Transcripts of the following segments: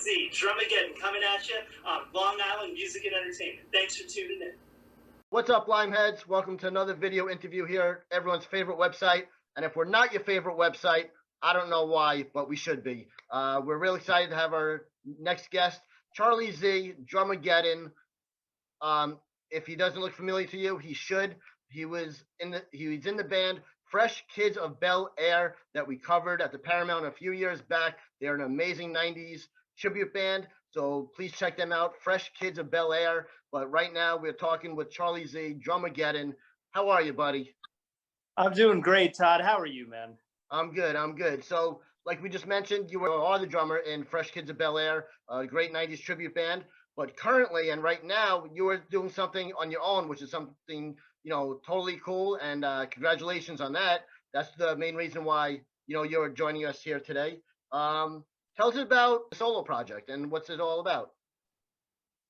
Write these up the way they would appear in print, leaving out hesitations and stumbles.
Z, DRMAGDN coming at you on Long Island Music and Entertainment. Thanks for tuning in. What's up, Limeheads? Welcome to another video interview here, everyone's favorite website. And if we're not your favorite website, I don't know why, but we should be. We're really excited to have our next guest, Charlie Z, DRMAGDN. If he doesn't look familiar to you, he should. He was in the band Fresh Kids of Bel Air that we covered at the Paramount a few years back. They're an amazing 90s tribute band, so please check them out, Fresh Kids of Bel Air. But right now we're talking with Charlie Z, DRMAGDN. How are you, buddy? I'm doing great, Todd. How are you, man? I'm good. So like we just mentioned, you are the drummer in Fresh Kids of Bel Air, a great 90s tribute band. But currently and right now, you are doing something on your own, which is something, totally cool. And congratulations on that. That's the main reason why, you're joining us here today. Tell us about the solo project and what's it all about.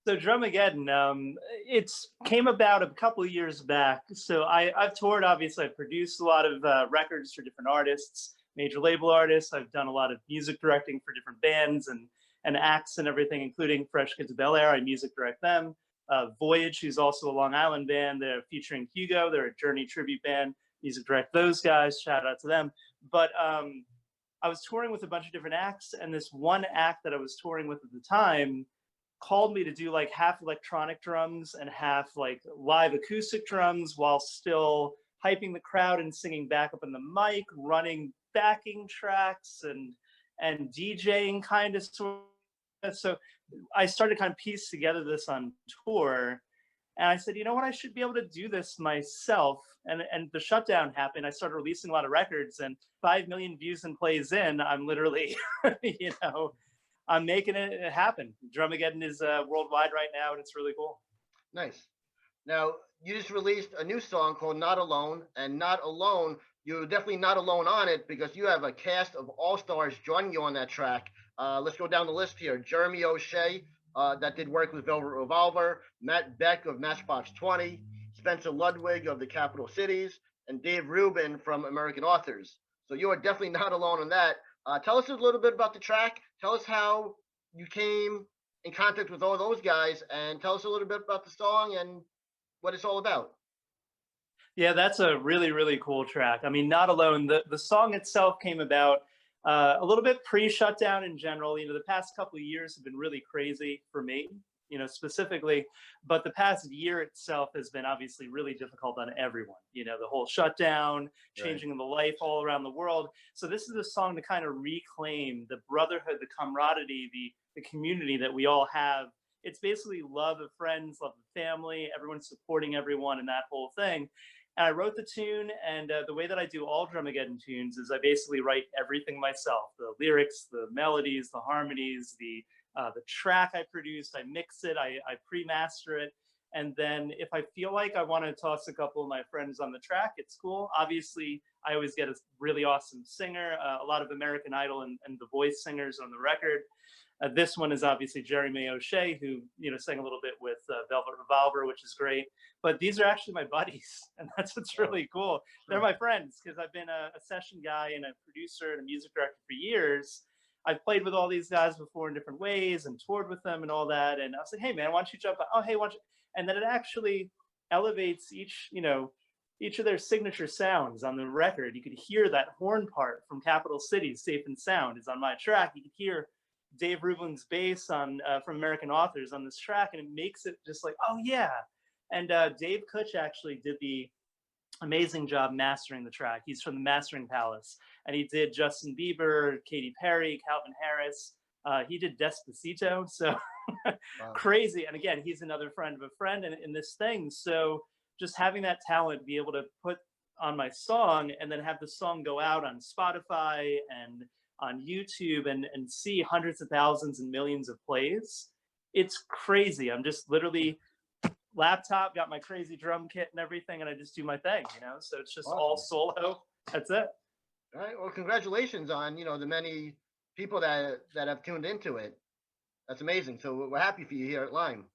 So DRMAGDN, it's came about a couple of years back. So I've toured, obviously. I've produced a lot of records for different artists, major label artists. I've done a lot of music directing for different bands and acts and everything, including Fresh Kids of Bel Air. I music direct them. Voyage, who's also a Long Island band, they're featuring Hugo. They're a Journey tribute band. Music direct those guys. Shout out to them. But I was touring with a bunch of different acts, and this one act that I was touring with at the time called me to do like half electronic drums and half like live acoustic drums while still hyping the crowd and singing back up in the mic, running backing tracks and DJing kind of sort of. So I started kind of piece together this on tour, and I said, you know what, I should be able to do this myself. And the shutdown happened. I started releasing a lot of records, and 5 million views and plays in, I'm literally, I'm making it happen. DRMAGDN is worldwide right now, and it's really cool. Nice. Now, you just released a new song called Not Alone, and Not Alone, you're definitely not alone on it because you have a cast of all-stars joining you on that track. Let's go down the list here. Jeremy O'Shea, that did work with Velvet Revolver, Matt Beck of Matchbox 20, Spencer Ludwig of the Capital Cities, and Dave Rubin from American Authors. So you are definitely not alone on that. Tell us a little bit about the track. Tell us how you came in contact with all those guys, and tell us a little bit about the song and what it's all about. Yeah, that's a really, really cool track. I mean, Not Alone, the song itself came about a little bit pre-shutdown in general. The past couple of years have been really crazy for me, specifically, but the past year itself has been obviously really difficult on everyone. The whole shutdown, changing the life all around the world. So this is a song to kind of reclaim the brotherhood, the camaraderie, the community that we all have. It's basically love of friends, love of family, everyone supporting everyone and that whole thing. And I wrote the tune, and the way that I do all DRMAGDN tunes is I basically write everything myself: the lyrics, the melodies, the harmonies, the track I produced, I mix it, I pre-master it, and then if I feel like I want to toss a couple of my friends on the track, it's cool. Obviously, I always get a really awesome singer, a lot of American Idol and The Voice singers on the record. This one is obviously Jeremy O'Shea, who sang a little bit with Velvet Revolver, which is great. But these are actually my buddies, and that's what's really cool. They're my friends because I've been a session guy and a producer and a music director for years. I've played with all these guys before in different ways and toured with them and all that. And I was like, hey man, why don't you jump on? Oh, hey, why don't you? And then it actually elevates each of their signature sounds on the record. You could hear that horn part from Capital Cities, Safe and Sound, is on my track. You could hear Dave Rubin's bass on from American Authors on this track, and it makes it just like, oh yeah. And Dave Kutch actually did the amazing job mastering the track. He's from the Mastering Palace, and he did Justin Bieber, Katy Perry, Calvin Harris. He did Despacito, so wow. Crazy. And again, he's another friend of a friend in this thing. So just having that talent, be able to put on my song and then have the song go out on Spotify and on YouTube and see hundreds of thousands and millions of plays. It's crazy. I'm just literally laptop, got my crazy drum kit and everything, and I just do my thing, so it's just awesome. All solo. That's it. All right. Well, congratulations on, the many people that have tuned into it. That's amazing. So we're happy for you here at Lime.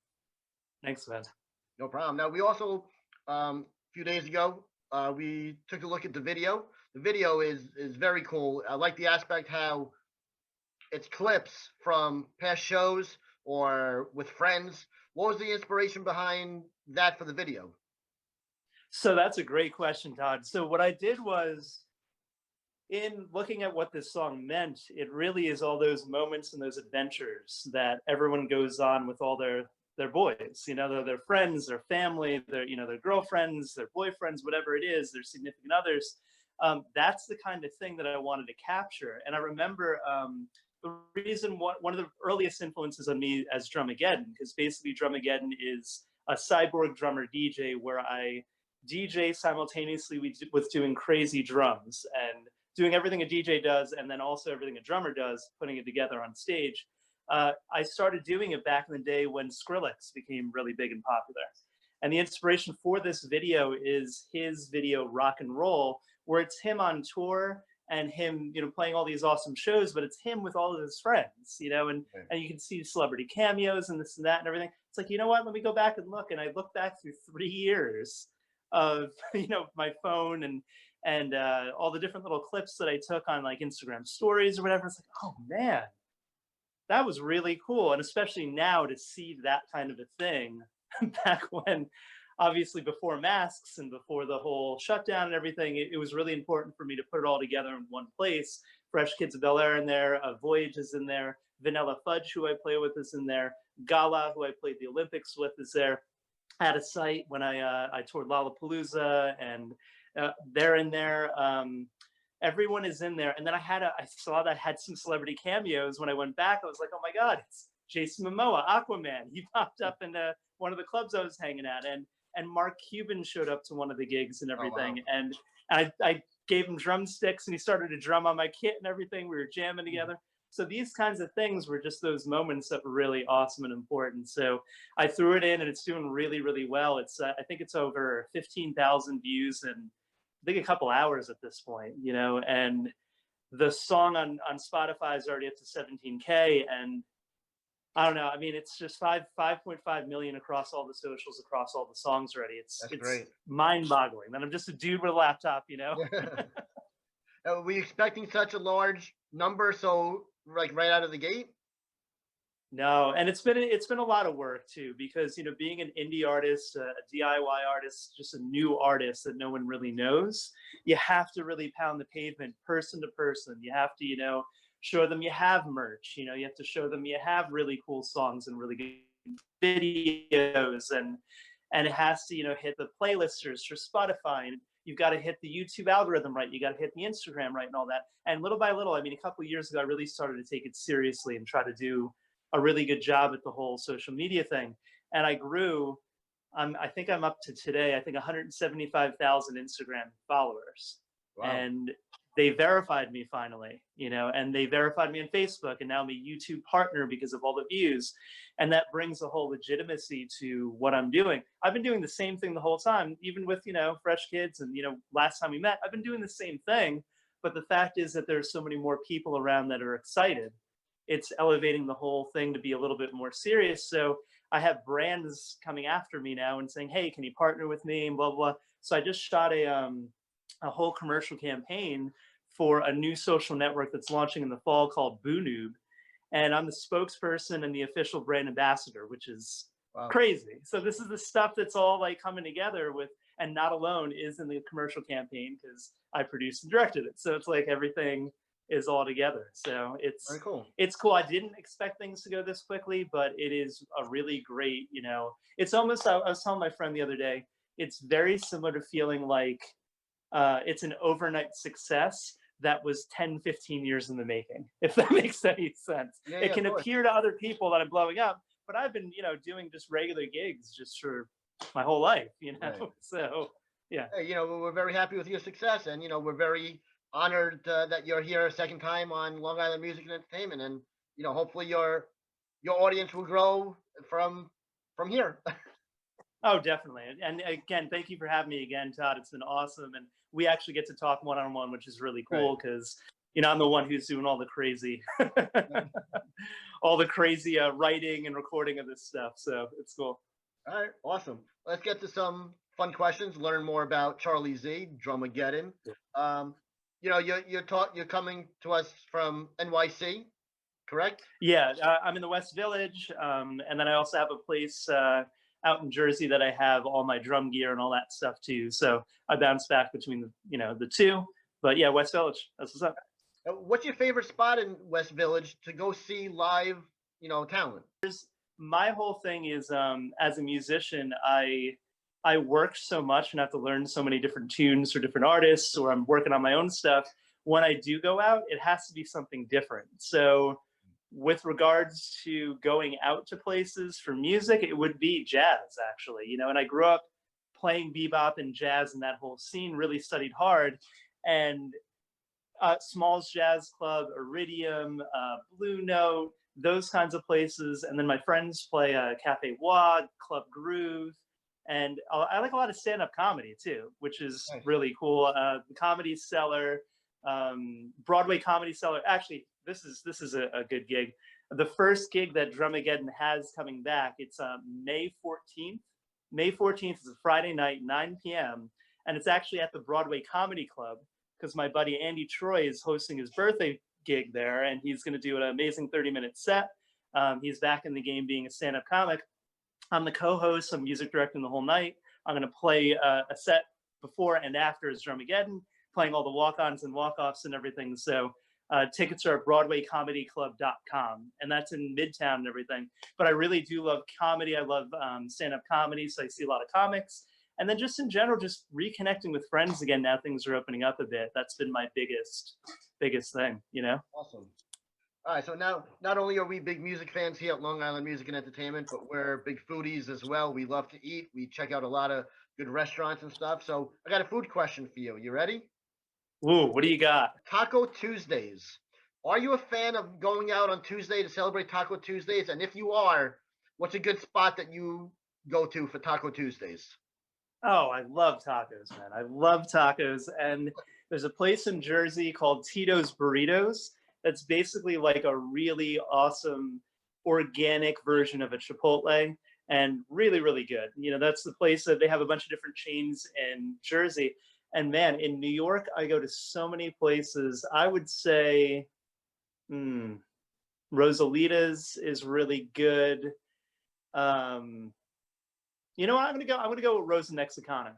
Thanks, man. No problem. Now, we also, a few days ago, we took a look at the video. The video is very cool. I like the aspect how it's clips from past shows or with friends. What was the inspiration behind that for the video? So that's a great question, Todd. So what I did was, in looking at what this song meant, it really is all those moments and those adventures that everyone goes on with all their boys, their friends, their family, their girlfriends, their boyfriends, whatever it is, their significant others. That's the kind of thing that I wanted to capture. And I remember the reason, one of the earliest influences on me as DRMAGDN, because basically DRMAGDN is a cyborg drummer DJ where I DJ simultaneously with doing crazy drums and doing everything a DJ does, and then also everything a drummer does, putting it together on stage. I started doing it back in the day when Skrillex became really big and popular. And the inspiration for this video is his video Rock and Roll, where it's him on tour and him, playing all these awesome shows, but it's him with all of his friends, and you can see celebrity cameos and this and that and everything. It's like, you know what, let me go back and look. And I look back through 3 years of, my phone and all the different little clips that I took on like Instagram stories or whatever. It's like, oh man, that was really cool. And especially now to see that kind of a thing back when, obviously before masks and before the whole shutdown and everything, it was really important for me to put it all together in one place. Fresh Kids of Bel Air in there, Voyage is in there, Vanilla Fudge, who I play with, is in there, Gala, who I played the Olympics with, is there. At a site when I toured Lollapalooza, and they're in there. Everyone is in there. And then I saw that I had some celebrity cameos. When I went back, I was like, oh my God, it's Jason Momoa, Aquaman. He popped up in one of the clubs I was hanging at. And Mark Cuban showed up to one of the gigs and everything. Oh, wow. And I gave him drumsticks and he started to drum on my kit and everything. We were jamming together. So these kinds of things were just those moments that were really awesome and important. So I threw it in and it's doing really, really well. It's I think it's over 15,000 views in I think a couple hours at this point, and the song on Spotify is already up to 17K. And I don't know. I mean, it's just 5.5 million across all the socials, across all the songs already. It's great. Mind-boggling that I'm just a dude with a laptop, Were we expecting such a large number, so like right out of the gate? No, and it's been a lot of work too, because being an indie artist, a DIY artist, just a new artist that no one really knows, you have to really pound the pavement person to person. You have to show them you have merch. You have to show them you have really cool songs and really good videos, and it has to hit the playlisters for Spotify, and you've got to hit the YouTube algorithm right. You got to hit the Instagram right and all that. And little by little, I mean, a couple of years ago, I really started to take it seriously and try to do a really good job at the whole social media thing. And I grew, I think I'm up to today, I think 175,000 Instagram followers. Wow. And they verified me finally, and they verified me on Facebook, and now I'm a YouTube partner because of all the views. And that brings a whole legitimacy to what I'm doing. I've been doing the same thing the whole time, even with, Fresh Kids. And, last time we met, I've been doing the same thing. But the fact is that there's so many more people around that are excited. It's elevating the whole thing to be a little bit more serious. So I have brands coming after me now and saying, hey, can you partner with me, and blah, blah. So I just shot a whole commercial campaign for a new social network that's launching in the fall called BooNoob. And I'm the spokesperson and the official brand ambassador, which is crazy. So this is the stuff that's all like coming together with, and Not Alone is in the commercial campaign because I produced and directed it. So it's like everything is all together. So it's very cool. It's cool. I didn't expect things to go this quickly, but it is a really great, it's almost, I was telling my friend the other day, it's very similar to feeling like it's an overnight success that was 10, 15 years in the making, if that makes any sense. Yeah, it can appear to other people that I'm blowing up, but I've been, doing just regular gigs just for my whole life, Right. So, yeah. Hey, we're very happy with your success, and, we're very honored that you're here a second time on Long Island Music and Entertainment, and hopefully your audience will grow from here. Oh, definitely. And again, thank you for having me again, Todd. It's been awesome, and we actually get to talk one-on-one, which is really cool because I'm the one who's doing all the crazy writing and recording of this stuff, so it's cool. All right, awesome. Let's get to some fun questions, learn more about Charlie Z, DRMAGDN. You're coming to us from NYC, correct? Yeah, I'm in the West Village, and then I also have a place out in Jersey that I have all my drum gear and all that stuff too. So I bounce back between the two. But yeah, West Village. That's what's up. What's your favorite spot in West Village to go see live, talent? My whole thing is, as a musician, I work so much and have to learn so many different tunes for different artists, or I'm working on my own stuff. When I do go out, it has to be something different. So with regards to going out to places for music, it would be jazz, actually. And I grew up playing bebop and jazz, and that whole scene, really studied hard. And Smalls Jazz Club, Iridium, Blue Note, those kinds of places. And then my friends play Cafe Wad, Club Groove. And I like a lot of stand-up comedy too, which is Nice. really cool. The Comedy Cellar, Broadway Comedy Cellar. Actually, this is a good gig. The first gig that DRMAGDN has coming back, it's May 14th. May 14th is a Friday night, 9 p.m. And it's actually at the Broadway Comedy Club, because my buddy Andy Troy is hosting his birthday gig there, and he's going to do an amazing 30-minute set. He's back in the game being a stand-up comic. I'm the co-host. I'm music directing the whole night. I'm going to play a set before and after as DRMAGDN, playing all the walk-ons and walk-offs and everything. So tickets are at BroadwayComedyClub.com, and that's in Midtown and everything. But I really do love comedy. I love stand-up comedy, so I see a lot of comics. And then just in general, just reconnecting with friends again. Now things are opening up a bit. That's been my biggest thing, Awesome. All right, so now not only are we big music fans here at Long Island Music and Entertainment, but we're big foodies as well. We love to eat. We check out a lot of good restaurants and stuff. So I got a food question for you. You ready? Ooh, what do you got? Taco Tuesdays. Are you a fan of going out on Tuesday to celebrate Taco Tuesdays? And if you are, what's a good spot that you go to for Taco Tuesdays? Oh, I love tacos, man. I love tacos. And there's a place in Jersey called Tito's Burritos that's basically like a really awesome organic version of a Chipotle, and really, really good. That's the place that they have a bunch of different chains in Jersey. And man, in New York, I go to so many places. I would say Rosalita's is really good. You know what? I'm gonna go with Rosa Mexicana.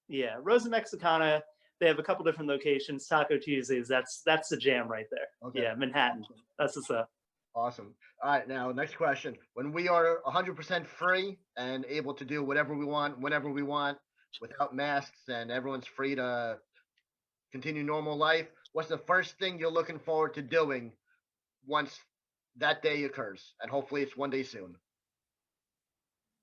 Yeah, Rosa Mexicana. They have a couple different locations. Taco Tuesdays. That's the jam right there. Okay. Yeah, Manhattan. That's what's up. Awesome. All right, now next question. When we are 100% free and able to do whatever we want, whenever we want, without masks, and everyone's free to continue normal life, what's the first thing you're looking forward to doing once that day occurs? And hopefully it's one day soon.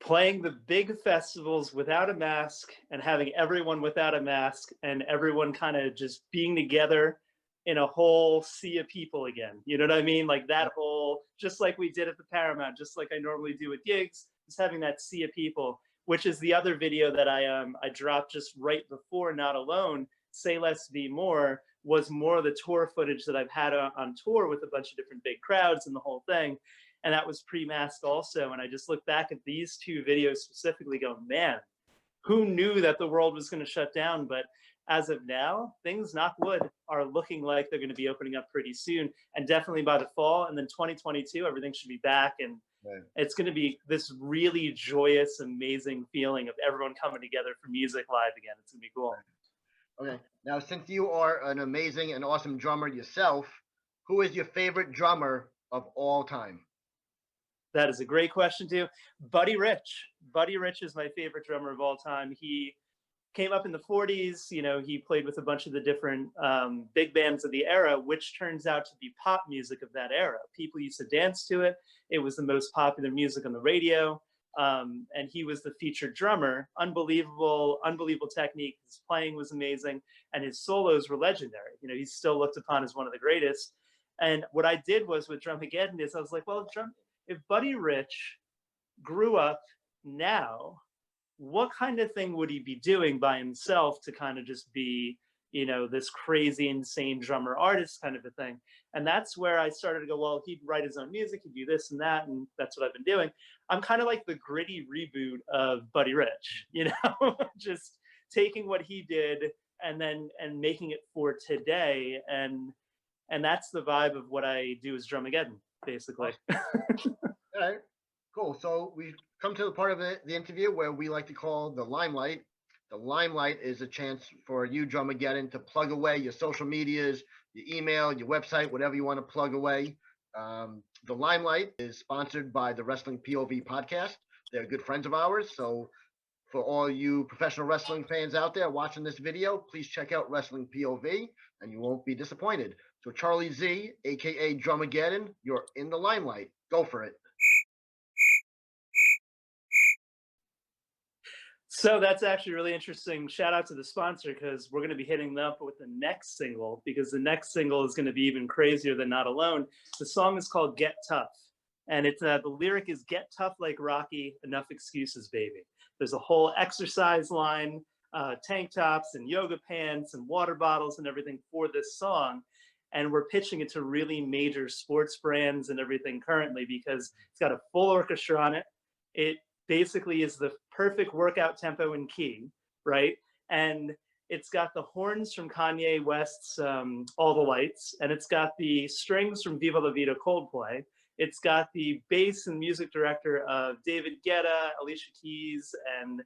Playing the big festivals without a mask, and having everyone without a mask, and everyone kind of just being together in a whole sea of people again. You know what I mean? Like that whole, just like we did at the Paramount, just like I normally do with gigs, just having that sea of people, which is the other video that I dropped just right before Not Alone. Say Less, Be More was more of the tour footage that I've had on tour with a bunch of different big crowds and the whole thing. And that was pre-mask also. And I just look back at these two videos specifically going, man, who knew that the world was going to shut down? But as of now, things, knock wood, are looking like they're going to be opening up pretty soon, and definitely by the fall. And then 2022, everything should be back. And it's going to be this really joyous, amazing feeling of everyone coming together for music live again. It's going to be cool. Okay. Now, since you are an amazing and awesome drummer yourself, who is your favorite drummer of all time? That is a great question too. Buddy Rich. Buddy Rich is my favorite drummer of all time. He came up in the 40s. He played with a bunch of the different big bands of the era, which turns out to be pop music of that era. People used to dance to it. It was the most popular music on the radio. And he was the featured drummer. Unbelievable technique. His playing was amazing, and his solos were legendary. He's still looked upon as one of the greatest. And what I did was with DRMAGDN is I was like, well, if Buddy Rich grew up now, what kind of thing would he be doing by himself to kind of just be, this crazy, insane drummer artist kind of a thing? And that's where I started to go, well, he'd write his own music, he'd do this and that, and that's what I've been doing. I'm kind of like the gritty reboot of Buddy Rich, just taking what he did and making it for today. And that's the vibe of what I do as DRMAGDN. basically. All right, cool. So we come to the part of the interview where we like to call the limelight. The limelight is a chance for you, DRMAGDN, to plug away your social medias, your email, your website, whatever you want to plug away. The limelight is sponsored by the Wrestling POV podcast. They're good friends of ours. So for all you professional wrestling fans out there watching this video, please check out Wrestling POV and you won't be disappointed. So Charlie Z, aka DRMAGDN, you're in the limelight. Go for it. So that's actually really interesting. Shout out to the sponsor, because we're going to be hitting them up with the next single, because the next single is going to be even crazier than Not Alone. The song is called Get Tough. And it's the lyric is "Get tough like Rocky, enough excuses, baby." There's a whole exercise line, tank tops and yoga pants and water bottles and everything for this song. And we're pitching it to really major sports brands and everything currently, because it's got a full orchestra on it. It basically is the perfect workout tempo and key, right? And it's got the horns from Kanye West's All the Lights, and it's got the strings from Viva La Vida Coldplay. It's got the bass and music director of David Guetta, Alicia Keys, and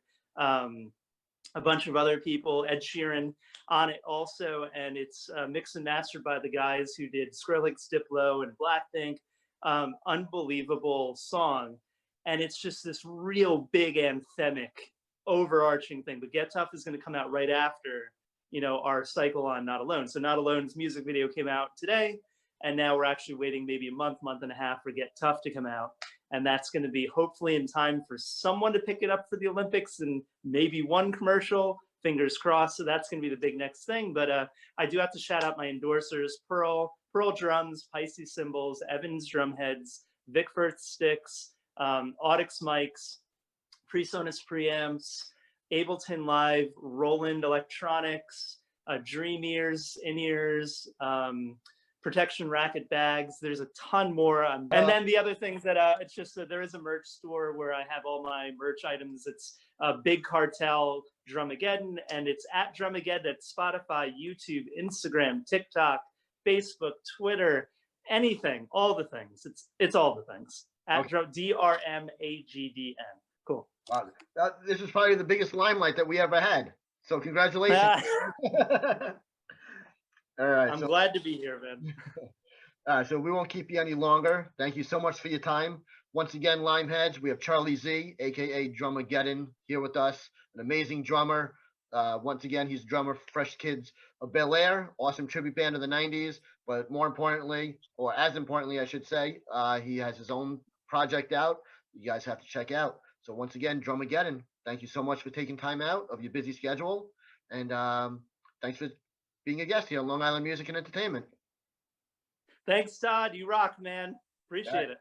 a bunch of other people, Ed Sheeran, on it also. And it's mixed and mastered by the guys who did Skrillex, Diplo, and Blackpink. Unbelievable song. And it's just this real big anthemic overarching thing. But Get Tough is going to come out right after, you know, our cycle on Not Alone. So Not Alone's music video came out today. And now we're actually waiting maybe a month and a half for Get Tough to come out. And that's going to be hopefully in time for someone to pick it up for the Olympics, and maybe one commercial, fingers crossed. So that's going to be the big next thing. But I do have to shout out my endorsers: Pearl Drums, Pisces Cymbals, Evans Drumheads, Vic Firth Sticks, Audix Mics, PreSonus Preamps, Ableton Live, Roland Electronics, Dream Ears, In-Ears, Protection Racket Bags. There's a ton more. And then the other things that it's just that there is a merch store where I have all my merch items. It's Big Cartel DRMAGDN, and it's at DRMAGDN at Spotify, YouTube, Instagram, TikTok, Facebook, Twitter, anything, all the things. It's all the things. At DRMAGDN. Cool. Wow. This is probably the biggest limelight that we ever had. So congratulations. All right. I'm glad to be here, man. So we won't keep you any longer. Thank you so much for your time. Once again, Limeheads, we have Charlie Z, aka DRMAGDN, here with us. An amazing drummer. Once again, he's drummer for Fresh Kids of Bel Air, awesome tribute band of the 90s. But more importantly, or as importantly, I should say, he has his own project out. You guys have to check out. So once again, DRMAGDN, thank you so much for taking time out of your busy schedule. And thanks for being a guest here on Long Island Music and Entertainment. Thanks, Todd. You rock, man. Appreciate it.